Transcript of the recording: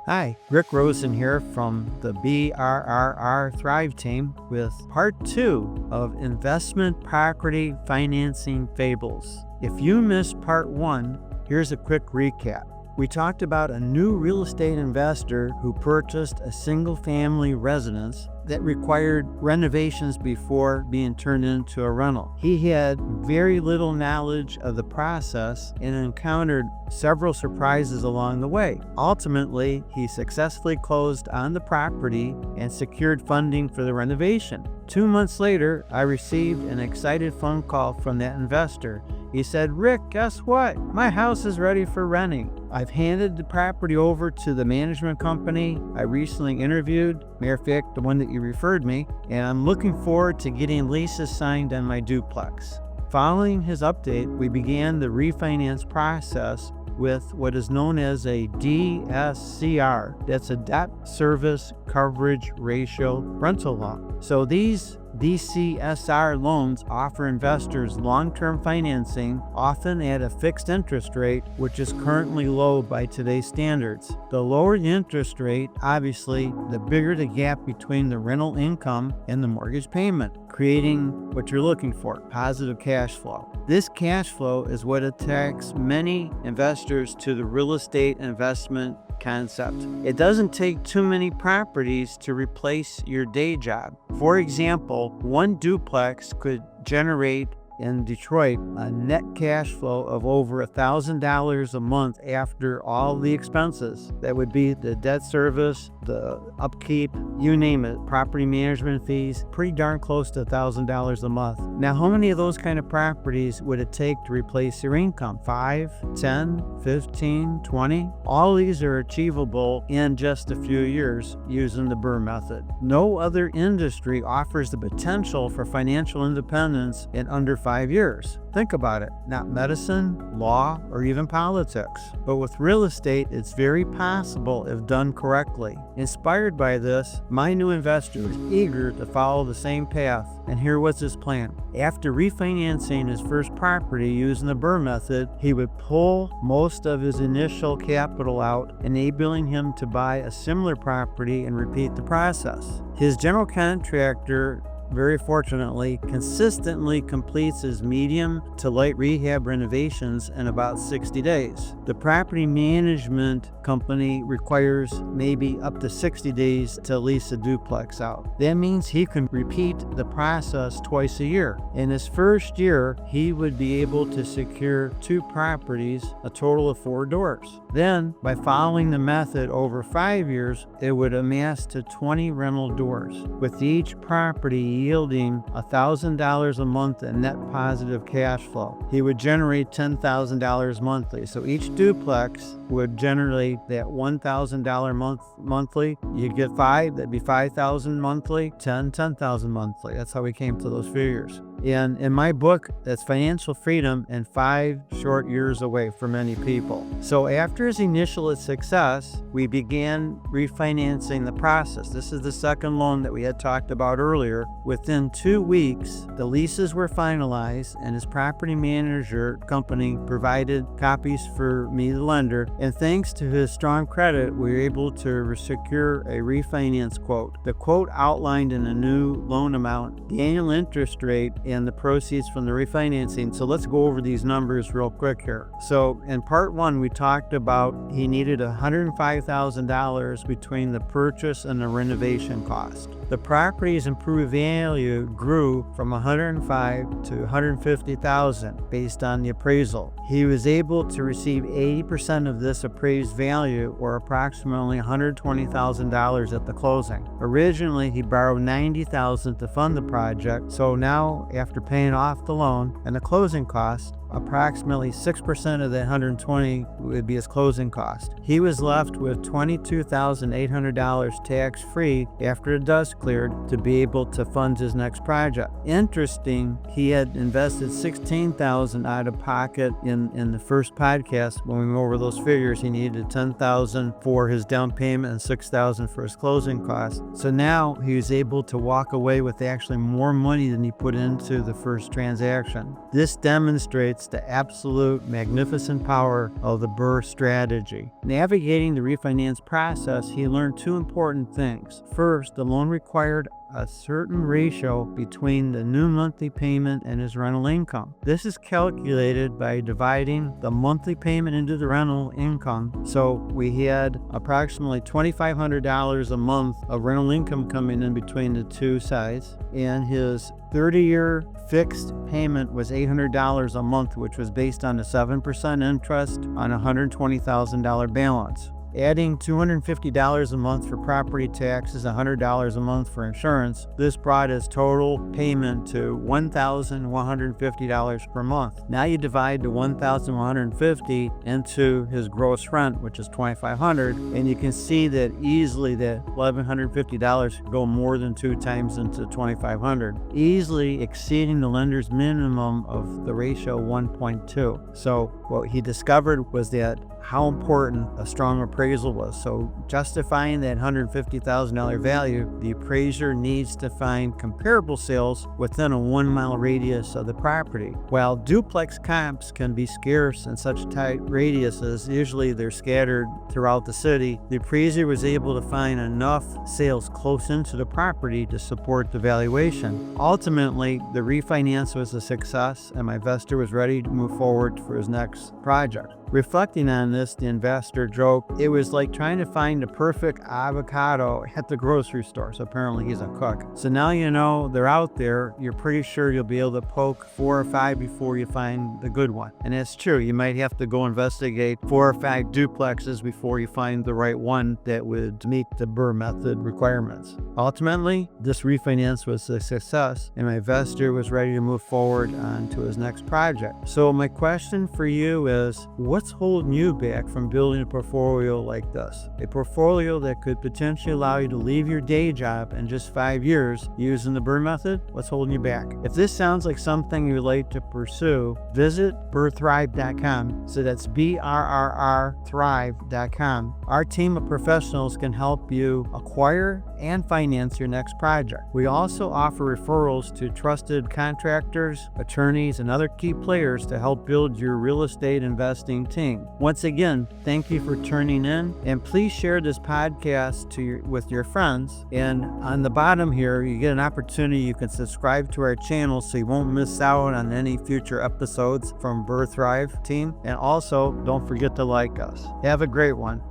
Hi, Rick Rosen here from the BRRR Thrive team with part 2 of Investment Property Financing Fables. If you missed part 1, here's a quick recap. We talked about a new real estate investor who purchased a single-family residence that required renovations before being turned into a rental. He had very little knowledge of the process and encountered several surprises along the way. Ultimately, he successfully closed on the property and secured funding for the renovation. 2 months later, I received an excited phone call from that investor. He said, "Rick, guess what? My house is ready for renting. I've handed the property over to the management company I recently interviewed, matter of fact, the one that you referred me, and I'm looking forward to getting leases signed on my duplex." Following his update, we began the refinance process with what is known as a DSCR. That's a debt service coverage ratio rental loan. So these DCSR loans offer investors long-term financing, often at a fixed interest rate, which is currently low by today's standards. The lower the interest rate, obviously, the bigger the gap between the rental income and the mortgage payment, creating what you're looking for, positive cash flow. This cash flow is what attracts many investors to the real estate investment concept. It doesn't take too many properties to replace your day job. For example, one duplex could generate in Detroit a net cash flow of over $1,000 a month after all the expenses. That would be the debt service, the upkeep, you name it, property management fees, pretty darn close to $1,000 a month. Now, how many of those kind of properties would it take to replace your income? 5, 10, 15, 20? All these are achievable in just a few years using the BRRRR method. No other industry offers the potential for financial independence in under 5 years. Think about it. Not medicine, law, or even politics. But with real estate, it's very possible if done correctly. Inspired by this, my new investor is eager to follow the same path. And here was his plan. After refinancing his first property using the BRRRR method, he would pull most of his initial capital out, enabling him to buy a similar property and repeat the process. His general contractor, very fortunately, consistently completes his medium to light rehab renovations in about 60 days. The property management company requires maybe up to 60 days to lease a duplex out. That means he can repeat the process twice a year. In his first year, he would be able to secure 2 properties, a total of 4 doors. Then, by following the method over 5 years, it would amass to 20 rental doors, with each property yielding $1,000 a month in net positive cash flow. He would generate $10,000 monthly. So each duplex would generate that $1,000 monthly. You'd get 5, that'd be $5,000 monthly, 10,000 monthly. That's how we came to those figures. And in my book, that's financial freedom in 5 short years away for many people. So after his initial success, we began refinancing the process. This is the second loan that we had talked about earlier. Within 2 weeks, the leases were finalized and his property manager company provided copies for me, the lender. And thanks to his strong credit, we were able to secure a refinance quote. The quote outlined in a new loan amount, the annual interest rate, and the proceeds from the refinancing. So let's go over these numbers real quick here. So in part 1, we talked about he needed $105,000 between the purchase and the renovation cost. The property's improved value grew from $105,000 to $150,000 based on the appraisal. He was able to receive 80% of this appraised value, or approximately $120,000 at the closing. Originally, he borrowed $90,000 to fund the project, so now, after paying off the loan and the closing cost, approximately 6% of the $120,000 would be his closing cost. He was left with $22,800 tax-free after the dust cleared to be able to fund his next project. Interesting, he had invested $16,000 out of pocket in the first podcast. When we went over those figures, he needed $10,000 for his down payment and $6,000 for his closing costs. So now he was able to walk away with actually more money than he put into the first transaction. This demonstrates highlights the absolute magnificent power of the BRRRR strategy. Navigating the refinance process, he learned two important things. First, the loan required a certain ratio between the new monthly payment and his rental income. This is calculated by dividing the monthly payment into the rental income. So we had approximately $2,500 a month of rental income coming in between the two sides, and his 30-year fixed payment was $800 a month, which was based on a 7% interest on a $120,000 balance. Adding $250 a month for property taxes, $100 a month for insurance, this brought his total payment to $1,150 per month. Now you divide the $1,150 into his gross rent, which is $2,500, and you can see that easily that $1,150 could go more than 2 times into $2,500, easily exceeding the lender's minimum of the ratio 1.2. So what he discovered was that how important a strong appraisal was. So justifying that $150,000 value, the appraiser needs to find comparable sales within a 1-mile radius of the property. While duplex comps can be scarce in such tight radiuses, usually they're scattered throughout the city, the appraiser was able to find enough sales close into the property to support the valuation. Ultimately, the refinance was a success, and my investor was ready to move forward for his next project. Reflecting on this, the investor joked it was like trying to find the perfect avocado at the grocery store. So apparently he's a cook. So now you know they're out there. You're pretty sure you'll be able to poke 4 or 5 before you find the good one. And that's true. You might have to go investigate 4 or 5 duplexes before you find the right one that would meet the BRRRR method requirements. Ultimately, this refinance was a success, and my investor was ready to move forward on to his next project. So my question for you is, what's holding you back from building a portfolio like this? A portfolio that could potentially allow you to leave your day job in just 5 years using the BRRRR method? What's holding you back? If this sounds like something you'd like to pursue, visit BRRRthrive.com. So that's BRRR Thrive.com. Our team of professionals can help you acquire and finance your next project. We also offer referrals to trusted contractors, attorneys, and other key players to help build your real estate investing team. Once again, thank you for tuning in, and please share this podcast with your friends. And on the bottom here, you get an opportunity. You can subscribe to our channel so you won't miss out on any future episodes from BRRRR Thrive team. And also, don't forget to like us. Have a great one.